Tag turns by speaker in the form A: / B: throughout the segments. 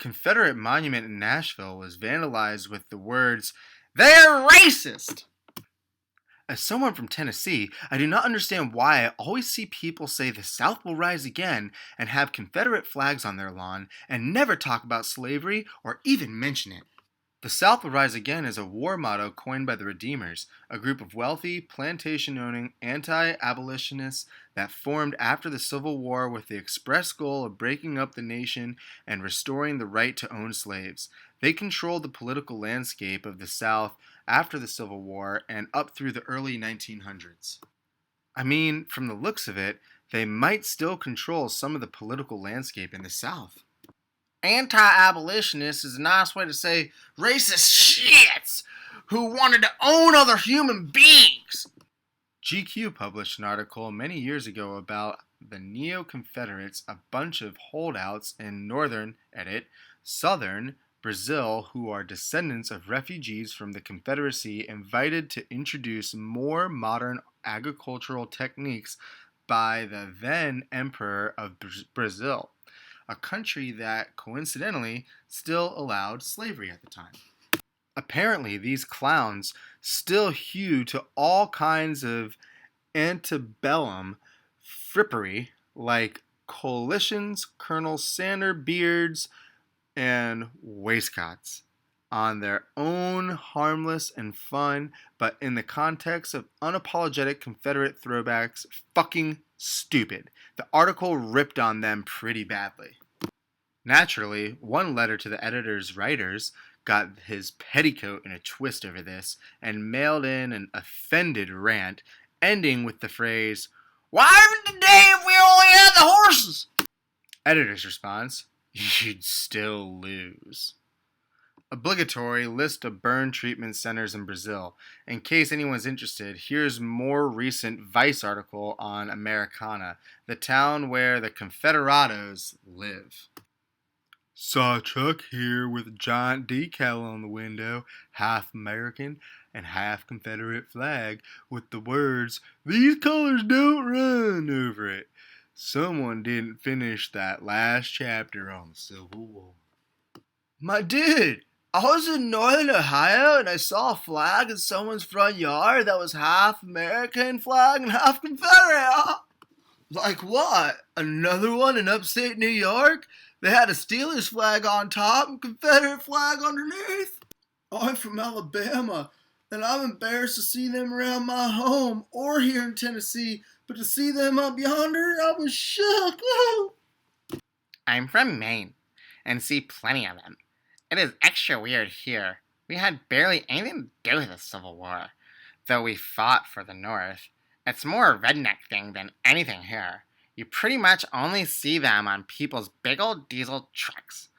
A: Confederate monument in Nashville was vandalized with the words, "They're racist!" As someone from Tennessee, I do not understand why I always see people say the South will rise again and have Confederate flags on their lawn and never talk about slavery or even mention it. The South will rise again is a war motto coined by the Redeemers, a group of wealthy, plantation-owning, anti-abolitionists that formed after the Civil War with the express goal of breaking up the nation and restoring the right to own slaves. They controlled the political landscape of the South after the Civil War and up through the early 1900s. I mean, from the looks of it, they might still control some of the political landscape in the South. Anti-abolitionist is a nice way to say racist shits who wanted to own other human beings. GQ published an article many years ago about the Neo-Confederates, a bunch of holdouts in southern Brazil who are descendants of refugees from the Confederacy invited to introduce more modern agricultural techniques by the then Emperor of Brazil, a country that, coincidentally, still allowed slavery at the time. Apparently, these clowns still hew to all kinds of antebellum frippery, like coalitions, Colonel Sanders beards, and waistcots, on their own harmless and fun, but in the context of unapologetic Confederate throwbacks, fucking stupid. The article ripped on them pretty badly. Naturally, one letter to the editor's writers got his petticoat in a twist over this and mailed in an offended rant, ending with the phrase, "Why even today if we only had the horses?" Editor's response, "You'd still lose." Obligatory list of burn treatment centers in Brazil. In case anyone's interested, here's more recent Vice article on Americana, the town where the Confederados live. Saw a truck here with a giant decal on the window, half American and half Confederate flag, with the words, "These colors don't run," over it. Someone didn't finish that last chapter on the Civil War. My dude, I was in northern Ohio and I saw a flag in someone's front yard that was half American flag and half Confederate. Like what? Another one in upstate New York? They had a Steelers flag on top and Confederate flag underneath. I'm from Alabama, and I'm embarrassed to see them around my home or here in Tennessee, but to see them up yonder, I was shook.
B: I'm from Maine, and see plenty of them. It is extra weird here. We had barely anything to do with the Civil War, though we fought for the North. It's more a redneck thing than anything here. You pretty much only see them on people's big old diesel trucks.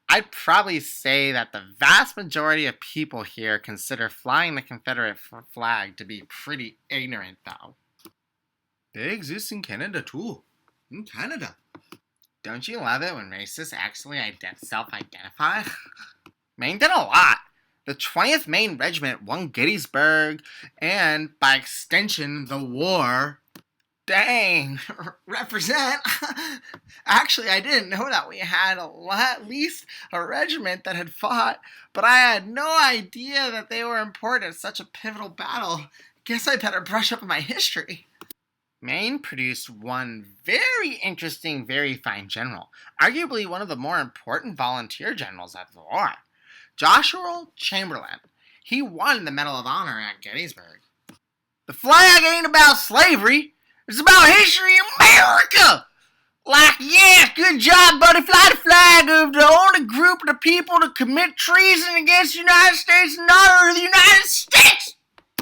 B: I'd probably say that the vast majority of people here consider flying the Confederate flag to be pretty ignorant, though.
A: They exist in Canada, too. In Canada.
B: Don't you love it when racists actually self-identify? Maine did a lot. The 20th Maine Regiment won Gettysburg, and, by extension, the war. Dang, represent. Actually, I didn't know that we had at least a regiment that had fought, but I had no idea that they were important in such a pivotal battle. Guess I better brush up on my history. Maine produced one very interesting, very fine general, arguably one of the more important volunteer generals of the war, Joshua Chamberlain. He won the Medal of Honor at Gettysburg. The flag ain't about slavery. It's about history in America! Like, yeah, good job, buddy. Fly the flag of the only group of the people to commit treason against the United States and honor the United States!